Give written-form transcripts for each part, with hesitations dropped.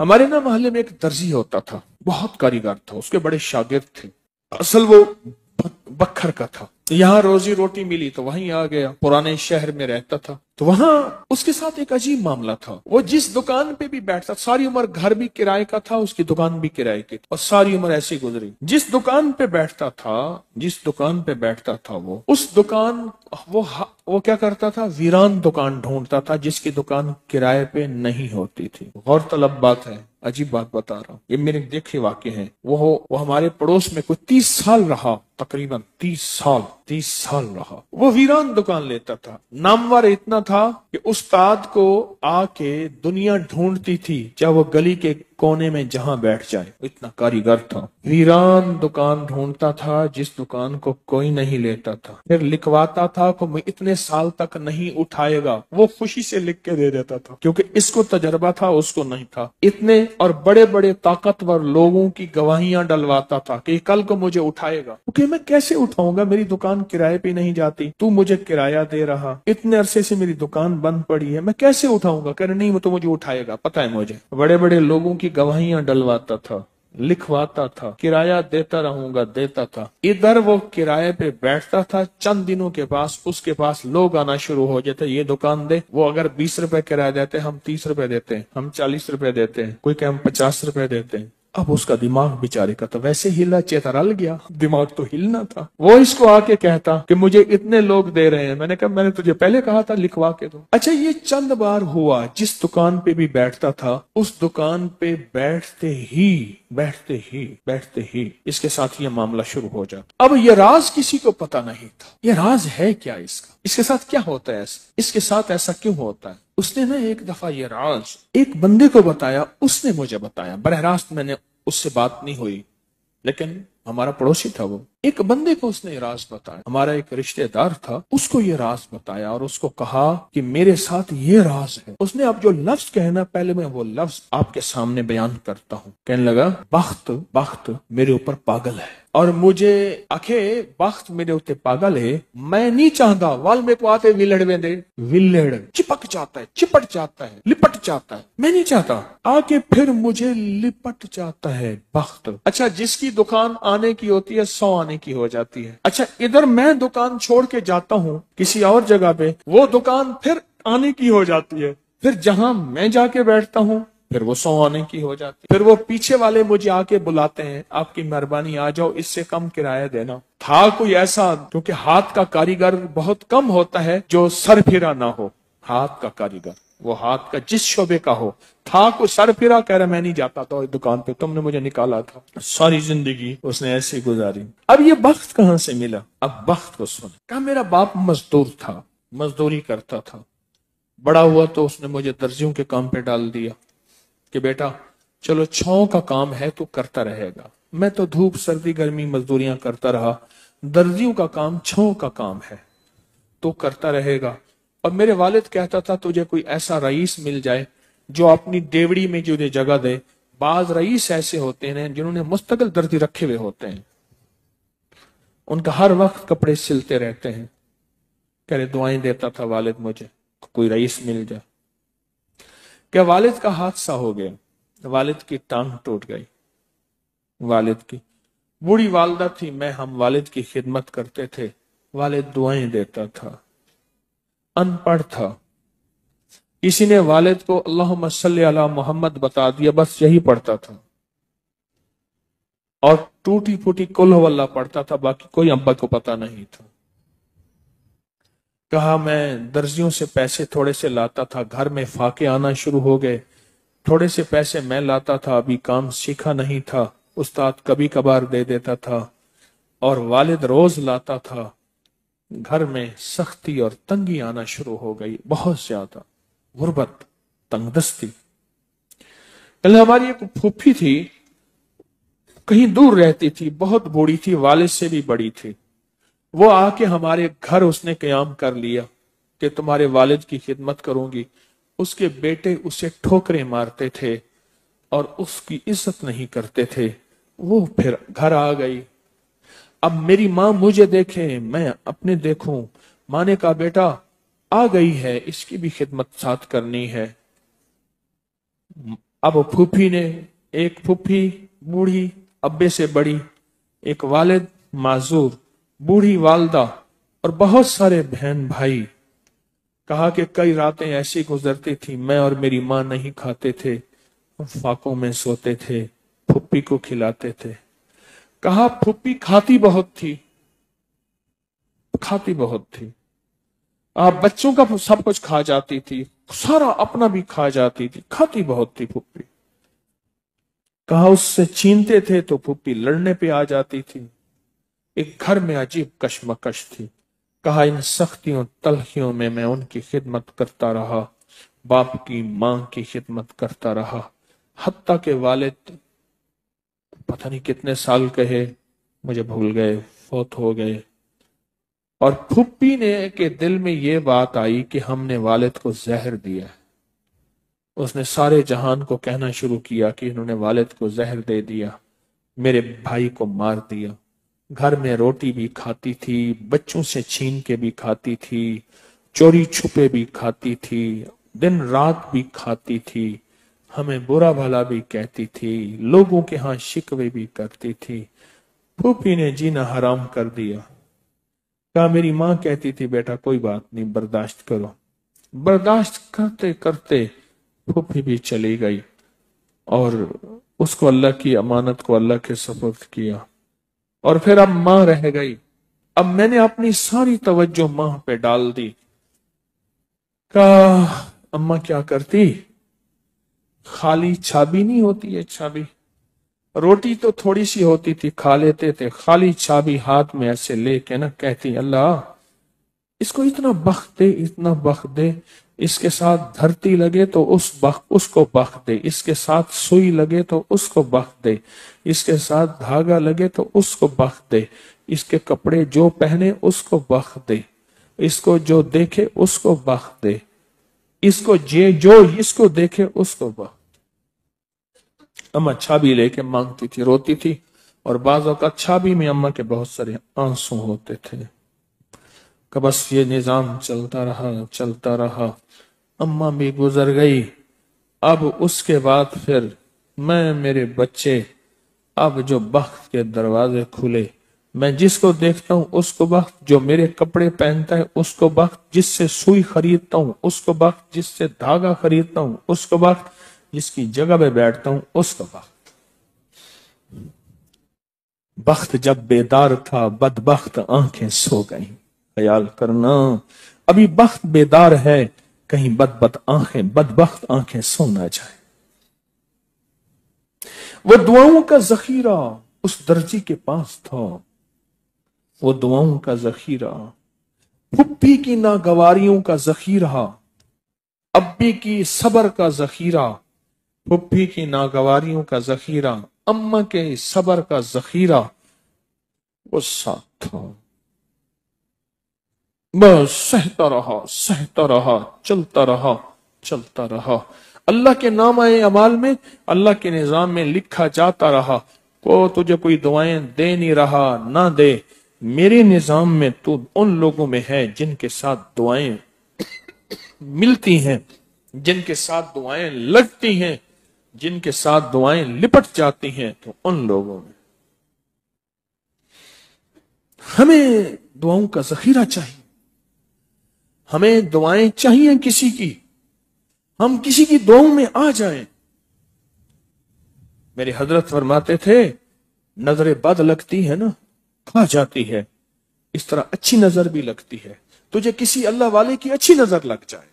हमारे ना मोहल्ले में एक दर्जी होता था, बहुत कारीगर था, उसके बड़े शागिर्द थे। असल वो बखर का था। यहाँ रोजी रोटी मिली तो वहीं आ गया, पुराने शहर में रहता था। तो वहां उसके साथ एक अजीब मामला था। वो जिस दुकान पे भी बैठता, सारी उम्र घर भी किराए का था, उसकी दुकान भी किराए की, और सारी उम्र ऐसी गुजरी। जिस दुकान पे बैठता था वो, उस दुकान वो क्या करता था, वीरान दुकान ढूंढता था जिसकी दुकान किराए पे नहीं होती थी। गौरतलब बात है, अजीब बात बता रहा हूँ, ये मेरे देखे वाक़े हैं। वो हमारे पड़ोस में कोई 30 साल रहा, तकरीबन 30 साल रहा। वो वीरान दुकान लेता था। नामवर इतना था कि उस्ताद को आके दुनिया ढूंढती थी, चाहे वो गली के कोने में जहां बैठ जाए, इतना कारीगर था। वीरान दुकान ढूंढता था जिस दुकान को कोई नहीं लेता था, फिर लिखवाता था कि मैं इतने साल तक नहीं उठाएगा। वो खुशी से लिख के दे देता था, क्योंकि इसको तजर्बा था, उसको नहीं था। इतने और बड़े बड़े ताकतवर लोगों की गवाहियां डलवाता था कि कल को मुझे उठाएगा। क्योंकि मैं कैसे उठाऊंगा, मेरी दुकान किराए पे नहीं जाती, तू मुझे किराया दे रहा, इतने अरसे से मेरी दुकान बंद पड़ी है, मैं कैसे उठाऊंगा। कह रहे नहीं, वो तो मुझे उठाएगा, पता है मुझे। बड़े बड़े लोगों की गवाहियां डलवाता था, लिखवाता था, किराया देता रहूंगा, देता था। इधर वो किराए पे बैठता था, चंद दिनों के पास उसके पास लोग आना शुरू हो जाते, ये दुकान दे। वो अगर 20 रुपए किराया देते, हम 30 रुपए देते हैं, हम 40 रुपए देते हैं, कोई कह हम 50 रुपए देते हैं। अब उसका दिमाग बेचारे का तो वैसे हिला, चेतरल गया, दिमाग तो हिलना था। वो इसको आके कहता कि मुझे इतने लोग दे रहे हैं। मैंने कहा मैंने तुझे पहले कहा था लिखवा के दो। अच्छा, ये चंद बार हुआ। जिस दुकान पे भी बैठता था, उस दुकान पे बैठते ही इसके साथ ये मामला शुरू हो जाता। अब ये राज किसी को पता नहीं था, ये राज है क्या इसका, इसके साथ क्या होता है, इसके साथ ऐसा क्यों होता है। उसने ना एक दफा ये राज एक बंदे को बताया, उसने मुझे बताया। बरह रास्त मैंने उससे बात नहीं हुई, लेकिन हमारा पड़ोसी था वो। एक बंदे को उसने राज बताया, हमारा एक रिश्तेदार था, उसको ये राज बताया और उसको कहा कि मेरे साथ ये राज है। उसने अब जो लफ्ज कहना, पहले मैं वो लफ्ज आपके सामने बयान करता हूँ। कहने लगा, बख्त मेरे ऊपर पागल है, और मुझे आखे बख्त मेरे ऊपर पागल है। मैं नहीं चाहता वाल में को आते विलड़ चिपक जाता है, चिपट जाता है, लिपट जाता है। मैं नहीं चाहता, आके फिर मुझे लिपट जाता है बख्त। अच्छा, जिसकी दुकान आने की होती है 100 आने की हो जाती है। अच्छा, इधर मैं दुकान छोड़ के जाता हूँ किसी और जगह पे, वो दुकान फिर आने की हो जाती है। फिर जहां मैं जाके बैठता हूँ, फिर वो 100 आने की हो जाती है। फिर वो पीछे वाले मुझे आके बुलाते हैं, आपकी मेहरबानी आ जाओ, इससे कम किराया देना। था कोई ऐसा, क्योंकि हाथ का कारीगर बहुत कम होता है जो सर फिरा ना हो। हाथ का कारीगर, वो हाथ का जिस शोबे का हो। था को सर फिरा, कह रहा मैं नहीं जाता था दुकान पे, तुमने मुझे निकाला था। सारी जिंदगी उसने ऐसे गुजारी। अब ये बख्त कहां से मिला, अब बख्त को सुन। कहा मेरा बाप मजदूर था, मजदूरी करता था। बड़ा हुआ तो उसने मुझे दर्जियों के काम पे डाल दिया कि बेटा चलो छांव का काम है, तू करता रहेगा। मैं तो धूप सर्दी गर्मी मजदूरियां करता रहा। दर्जियों का काम छांव का काम है, तू करता रहेगा। और मेरे वालिद कहता था तुझे कोई ऐसा रईस मिल जाए जो अपनी देवड़ी में तुझे जगह दे। बाज रईस ऐसे होते हैं जिन्होंने मुस्तकिल दर्जी रखे हुए होते हैं, उनका हर वक्त कपड़े सिलते रहते हैं। कह रहे दुआएं देता था वालिद मुझे, कोई रईस मिल जाए। क्या वालिद का हादसा हो गया, वालिद की टांग टूट गई। वालिद की बूढ़ी वालदा थी, हम वालिद की खिदमत करते थे। वालिद दुआएं देता था, अनपढ़ था। किसी ने वालिद को अल्लाहुम्मा सल्ली अला मोहम्मद बता दिया, बस यही पढ़ता था, और टूटी फूटी कुल हुवल्लाह पढ़ता था, बाकी कोई अब्बा को पता नहीं था। कहा मैं दर्जियों से पैसे थोड़े से लाता था, घर में फाके आना शुरू हो गए। थोड़े से पैसे मैं लाता था, अभी काम सीखा नहीं था, उस्ताद कभी कभार दे देता था, और वालिद रोज लाता था। घर में सख्ती और तंगी आना शुरू हो गई, बहुत ज्यादा गुर्बत, तंगदस्ती। कल हमारी एक फूफी थी, कहीं दूर रहती थी, बहुत बूढ़ी थी, वालिद से भी बड़ी थी। वो आके हमारे घर उसने कयाम कर लिया कि तुम्हारे वालिद की खिदमत करूंगी। उसके बेटे उसे ठोकरें मारते थे और उसकी इज्जत नहीं करते थे। वो फिर घर आ गई। अब मेरी माँ मुझे देखे, मैं अपने देखूं। माँ ने कहा बेटा आ गई है, इसकी भी खिदमत साथ करनी है। अब फूफी ने, एक फूफी बूढ़ी अब्बे से बड़ी, एक वालिद माजूर, बूढ़ी वालदा और बहुत सारे बहन भाई। कहा कि कई रातें ऐसी गुजरती थी, मैं और मेरी माँ नहीं खाते थे, फाकों में सोते थे, फुप्पी को खिलाते थे। कहा फुप्पी खाती बहुत थी, खाती बहुत थी। आप बच्चों का सब कुछ खा जाती थी, सारा अपना भी खा जाती थी, खाती बहुत थी फुप्पी। कहा उससे छीनते थे तो फुप्पी लड़ने पे आ जाती थी। एक घर में अजीब कशमकश थी। कहा इन सख्तियों तलखियों में मैं उनकी खिदमत करता रहा, बाप की मां की खिदमत करता रहा, हत्ता के वालिद पता नहीं कितने साल कहे, मुझे भूल गए, फौत हो गए। और फुप्पी ने के दिल में ये बात आई कि हमने वालिद को जहर दिया। उसने सारे जहान को कहना शुरू किया कि इन्होंने वालिद को जहर दे दिया, मेरे भाई को मार दिया। घर में रोटी भी खाती थी, बच्चों से छीन के भी खाती थी, चोरी छुपे भी खाती थी, दिन रात भी खाती थी, हमें बुरा भला भी कहती थी, लोगों के यहाँ शिकवे भी करती थी। फूफी ने जीना हराम कर दिया। कहा मेरी माँ कहती थी बेटा कोई बात नहीं, बर्दाश्त करो। बर्दाश्त करते करते फूफी भी चली गई और उसको अल्लाह की अमानत को अल्लाह के सुपुर्द किया। और फिर अब माँ रह गई। अब मैंने अपनी सारी तवज्जो माँ पे डाल दी। कहा अम्मा क्या करती, खाली छाबी नहीं होती है, छाबी रोटी तो थोड़ी सी होती थी, खा लेते थे, खाली छाबी हाथ में ऐसे लेके ना कहती अल्लाह इसको इतना बख्त दे, इतना बख्त दे, इसके साथ धरती लगे तो उसको बख्त दे, इसके साथ सुई लगे तो उसको बख्त दे, इसके साथ धागा लगे तो उसको बख्त दे, इसके कपड़े जो पहने उसको बख्त दे, इसको जो देखे उसको बख्त दे, इसको जो इसको देखे उसको बख्त। अम्मा छाबी लेके मांगती थी, रोती थी और बाज़ों का छाबी में अम्मा के बहुत सारे आंसू होते थे। कि बस ये निजाम चलता रहा। अम्मा भी गुजर गई। अब उसके बाद फिर मैं, मेरे बच्चे, अब जो बख्त के दरवाजे खुले, मैं जिसको देखता हूं उसको बख्त, जो मेरे कपड़े पहनता है उसको बख्त, जिससे सुई खरीदता हूं उसको बख्त, जिससे धागा खरीदता हूं उसको बख्त, जिसकी जगह पे बैठता हूं उसको बख्त। बख्त जब बेदार था बदबख्त आंखें सो गईं। ख्याल करना अभी बख्त बेदार है, कहीं बदबख्त आंखें सो ना जाए। वो दुआओं का जखीरा उस दर्जी के पास था, वो दुआओं का जखीरा, फुप्पी की नागवारियों का जखीरा, अब्बी की सबर का जखीरा, फुप्पी की नागवारियों का जखीरा, अम्मा के सबर का जखीरा वो साथ था। बस सहता रहा, चलता रहा। अल्लाह के नाम आए अमाल में, अल्लाह के निजाम में लिखा जाता रहा। को तुझे कोई दुआएं दे नहीं रहा, ना दे, मेरे निजाम में तू उन लोगों में है जिनके साथ दुआएं मिलती हैं, जिनके साथ दुआएं लगती हैं, जिनके साथ दुआएं लिपट जाती हैं, तो उन लोगों में। हमें दुआओं का जखीरा चाहिए, हमें दुआएं चाहिए किसी की, हम किसी की दुआओं में आ जाएं। मेरे हजरत फरमाते थे नजर बद लगती है ना, खा जाती है, इस तरह अच्छी नजर भी लगती है। तुझे किसी अल्लाह वाले की अच्छी नजर लग जाए,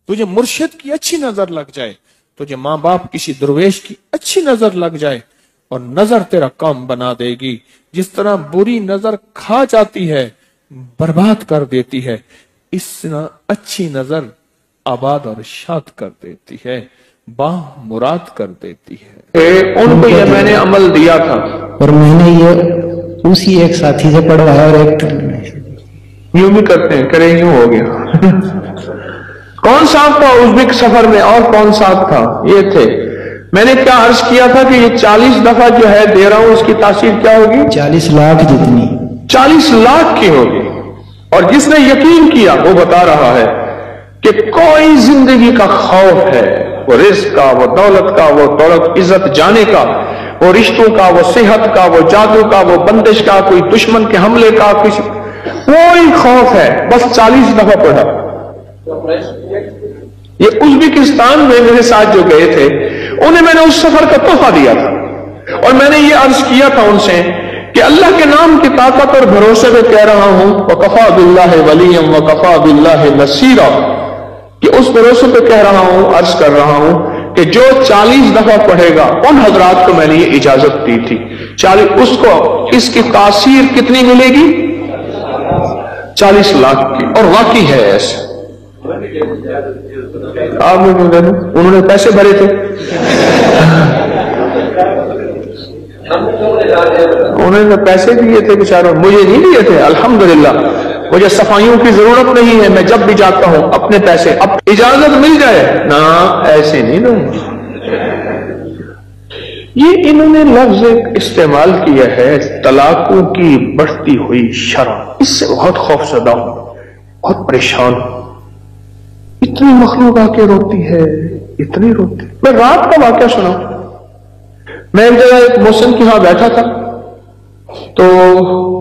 तुझे मुर्शिद की अच्छी नजर लग जाए, तुझे माँ बाप किसी दुर्वेश की अच्छी नजर लग जाए, और नजर तेरा काम बना देगी। जिस तरह बुरी नजर खा जाती है, बर्बाद कर देती है, इस तरह अच्छी नजर आबाद और शाद कर देती है, मुराद कर देती है। उनको ये मैंने अमल दिया था और मैंने ये उसी एक साथी से पढ़वाया, और एक यूं भी करते हैं, करे यूं हो गया। कौन साथ था उज़्बेक सफर में और कौन साथ था? ये थे। मैंने क्या अर्ज किया था कि ये 40 दफा जो है दे रहा हूं, उसकी तासीर क्या होगी? 40 लाख जितनी, 40 लाख की होगी। और जिसने यकीन किया वो बता रहा है कि कोई जिंदगी का खौफ है, وہ رزق کا، وہ دولت کا، وہ دولت عزت جانے کا، وہ رشتوں کا، وہ صحت کا، وہ جادو کا، وہ بندش کا، کوئی دشمن کے حملے کا، کسی کوئی خوف ہے. بس 40 دفعہ پڑھا. یہ ازبکستان میں میرے ساتھ جو گئے تھے انہیں میں نے اس سفر کا تحفہ دیا تھا، اور میں نے یہ عرض کیا تھا ان سے کہ اللہ کے نام کی طاقت اور بھروسے پہ کہہ رہا ہوں وَكَفَى بِاللَّهِ وَلِيًّا وَكَفَى بِاللَّهِ نَصِيرًا، کہ اس بھروسے پہ کہہ رہا ہوں، عرض کر رہا ہوں کہ جو 40 دفعہ پڑھے گا، ان حضرات کو میں نے یہ اجازت دی تھی 40، اس کو اس کی تاثیر کتنی ملے گی؟ 40 لاکھ کی. اور واقعی ہے ایسے. آپ انہوں نے پیسے بھرے تھے، انہوں نے پیسے دیے تھے بیچاروں، مجھے نہیں دیے تھے. الحمدللہ مجھے صفائیوں کی ضرورت نہیں ہے، میں جب بھی جاتا ہوں اپنے پیسے، اب اجازت مل جائے نا، ایسے نہیں دوں. یہ انہوں نے لفظ استعمال کیا ہے طلاقوں کی بڑھتی ہوئی شرح. اس سے بہت خوف زدہ ہوں، بہت پریشان ہوں. اتنی مخلوق آ کے روتی ہے، اتنی روتی. میں رات کا واقعہ سنا. میں ایک جگہ ایک محسن کے ہاں بیٹھا تھا، تو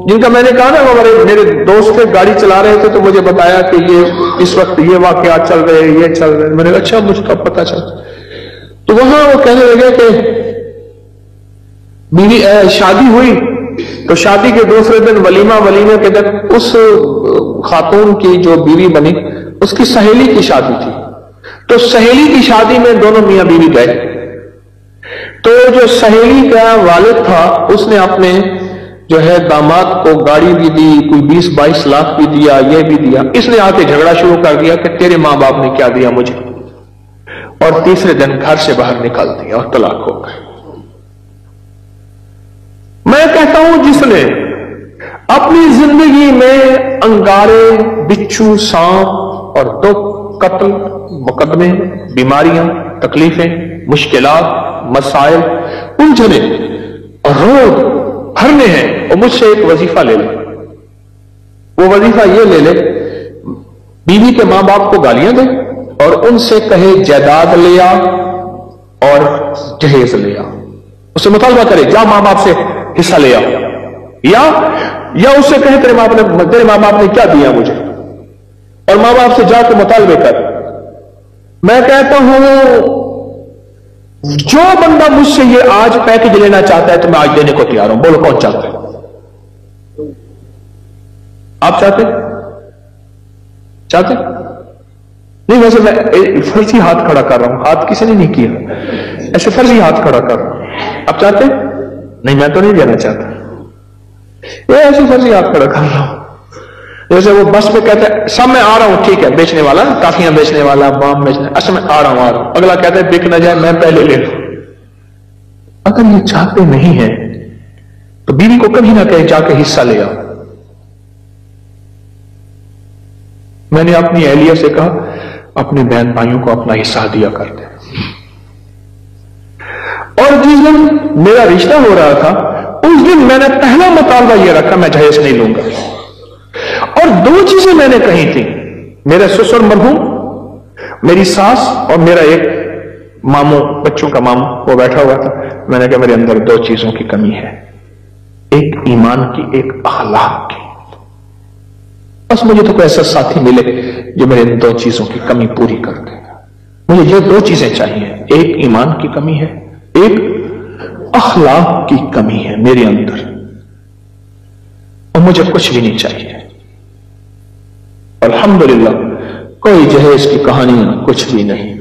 جن کا میں نے کہا نا وہ میرے دوست تھے، گاڑی چلا رہے تھے، تو مجھے بتایا کہ یہ اس وقت یہ واقعات چل رہے ہیں، یہ چل رہے ہیں. میں نے کہا اچھا، مجھے تو پتا چل. تو وہاں وہ کہنے لگے کہ میری شادی ہوئی، تو شادی کے دوسرے دن ولیمے کے دن اس خاتون کی جو بیوی بنی اس کی سہیلی کی شادی تھی. تو سہیلی کی شادی میں دونوں میاں بیوی گئے. تو جو سہیلی کا والد تھا اس نے اپنے جو ہے داماد کو گاڑی بھی دی، کوئی 20-22 لاکھ بھی دیا، یہ بھی دیا. اس نے آ کے جھگڑا شروع کر دیا کہ تیرے ماں باپ نے کیا دیا مجھے، اور تیسرے دن گھر سے باہر نکال دیا اور طلاق ہو گئے. میں کہتا ہوں جس نے اپنی زندگی میں انگارے، بچھو، سانپ اور دکھ، قتل، مقدمے، بیماریاں، تکلیفیں، مشکلات، مسائل الجھنے اور روگ بھرنے ہیں، اور مجھ سے ایک وظیفہ لے لے. وہ وظیفہ یہ لے لے بیوی کے ماں باپ کو گالیاں دے اور ان سے کہے جائیداد لے آ اور جہیز لے آ. اس سے مطالبہ کرے جا ماں باپ سے حصہ لے آ، یا اس سے کہے تیرے ماں باپ نے کیا دیا مجھے، اور ماں باپ سے جا کے مطالبے کر. میں کہتا ہوں جو بندہ مجھ سے یہ آج پیکج لینا چاہتا ہے تو میں آج دینے کو تیار ہوں. بولو کون چاہتا ہے؟ آپ چاہتے نہیں؟ ویسے میں فرضی ہاتھ کھڑا کر رہا ہوں، ہاتھ کسی نے نہیں کیا، ایسے فرضی ہاتھ کھڑا کر رہا ہوں. آپ چاہتے نہیں؟ میں تو نہیں دینا چاہتا. یہ ایسے فرضی ہاتھ کھڑا کر رہا ہوں. جیسے وہ بس میں کہتا ہے سب میں آ رہا ہوں، ٹھیک ہے، بیچنے والا، کافیاں بیچنے والا، بام بیچنے، اصل میں آ رہا ہوں. اگلا کہتا ہے بک نہ جائے میں پہلے لے لوں. اگر یہ چاہتے نہیں ہیں تو بیوی کو کبھی نہ کہے جا کے حصہ لے آؤ. میں نے اپنی اہلیہ سے کہا اپنے بہن بھائیوں کو اپنا حصہ دیا کرتے. اور جس دن میرا رشتہ ہو رہا تھا اس دن میں نے پہلا مطالبہ یہ رکھا میں جہیز نہیں لوں گا. اور 2 چیزیں میں نے کہی تھی. میرے سسر مرحوم، میری ساس اور میرا ایک ماموں، بچوں کا ماموں، وہ بیٹھا ہوا تھا. میں نے کہا میرے اندر 2 چیزوں کی کمی ہے، ایک ایمان کی، ایک اخلاق کی. بس مجھے تو کوئی ایسا ساتھی ملے جو میرے ان 2 چیزوں کی کمی پوری کر دے. مجھے یہ 2 چیزیں چاہیے، ایک ایمان کی کمی ہے، ایک اخلاق کی کمی ہے میرے اندر، اور مجھے کچھ بھی نہیں چاہیے. الحمدللہ کوئی جہیز کی کہانیاں کچھ بھی نہیں،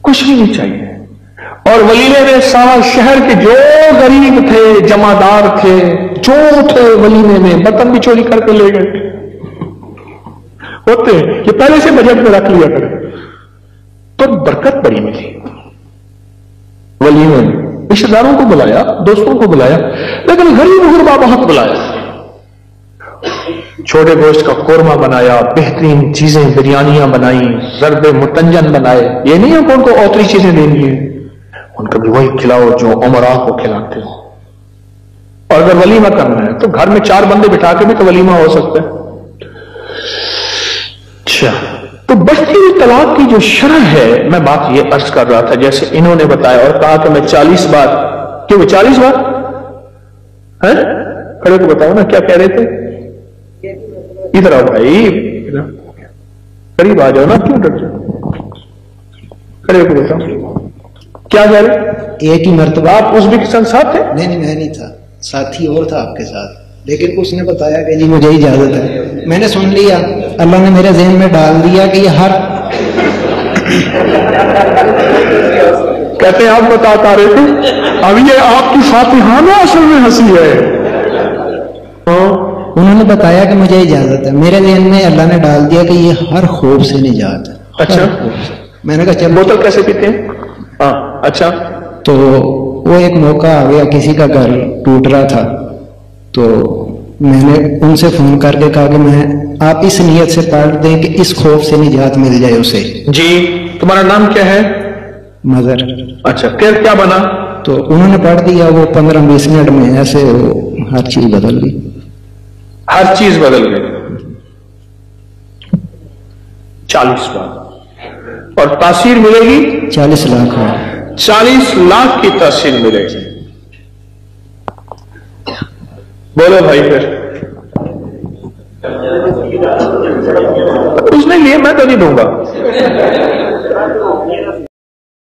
کچھ بھی نہیں چاہیے. اور ولیمے میں سارا شہر کے جو غریب تھے، جمعدار تھے، جو تھے ولیمے میں برتن بھی چوری کر کے لے گئے. ہوتے یہ پہلے سے بجٹ میں رکھ لیا کرے تو برکت بڑی ملی. ولیمے میں رشتہ داروں کو بلایا، دوستوں کو بلایا، لیکن غریب غربا بہت بلایا. چھوٹے گوشت کا قورمہ بنایا، بہترین چیزیں، بریانیاں بنائی، ضرب متنجن بنائے. یہ نہیں ہے کہ ان کو اوتری چیزیں دینی ہیں، ان کو بھی وہی کھلاؤ جو عمراء کو کھلاتے ہو. اور اگر ولیمہ کرنا ہے تو گھر میں 4 بندے بٹھا کے بھی تو ولیمہ ہو سکتا ہے. اچھا تو بڑھتی ہوئی طلاق کی جو شرح ہے، میں بات یہ عرض کر رہا تھا جیسے انہوں نے بتایا اور کہا کہ میں 40 بار، کہ وہ 40 بار ہے، کھڑے کو بتاؤ نا کیا کہہ رہے تھے، ادھر آؤ بھائی، قریب آ جاؤ نا، کیوں ڈر جاؤ، کھڑے کو بتاؤ کیا کہہ رہے؟ ایک ہی مرتبہ آپ اس بھی کے ساتھ تھے؟ نہیں میں نہیں تھا، ساتھی اور تھا آپ کے ساتھ، لیکن اس نے بتایا کہ نہیں مجھے اجازت ہے، میں نے سن لیا، اللہ نے میرے ذہن میں ڈال دیا کہ یہ ہر کہتے ہیں آپ بتا رہے تھے، اب یہ آپ کی فاتحانہ اصل میں ہنسی ہے، انہوں نے بتایا کہ مجھے اجازت ہے، میرے ذہن میں اللہ نے ڈال دیا کہ یہ ہر خوف سے نجات ہے۔ اچھا، میں نے کہا چل، بوتل کیسے پیتے ہیں؟ ہاں اچھا، تو وہ ایک موقع آ گیا، کسی کا گھر ٹوٹ رہا تھا، تو میں نے ان سے فون کر کے کہا کہ آپ اس نیت سے پڑھ دیں کہ اس خوف سے نجات مل جائے اسے۔ جی تمہارا نام کیا ہے؟ مگر اچھا، پھر کیا بنا؟ تو انہوں نے پڑھ دیا، وہ 15-20 منٹ میں ایسے ہر چیز بدل گئی، ہر چیز بدل گئی 40 بار، اور تاثیر ملے گی 40 لاکھ ہے۔ 40 لاکھ کی تاثیر ملے گی۔ بولو بھائی، پھر اس نے لیے، میں تو نہیں دوں گا۔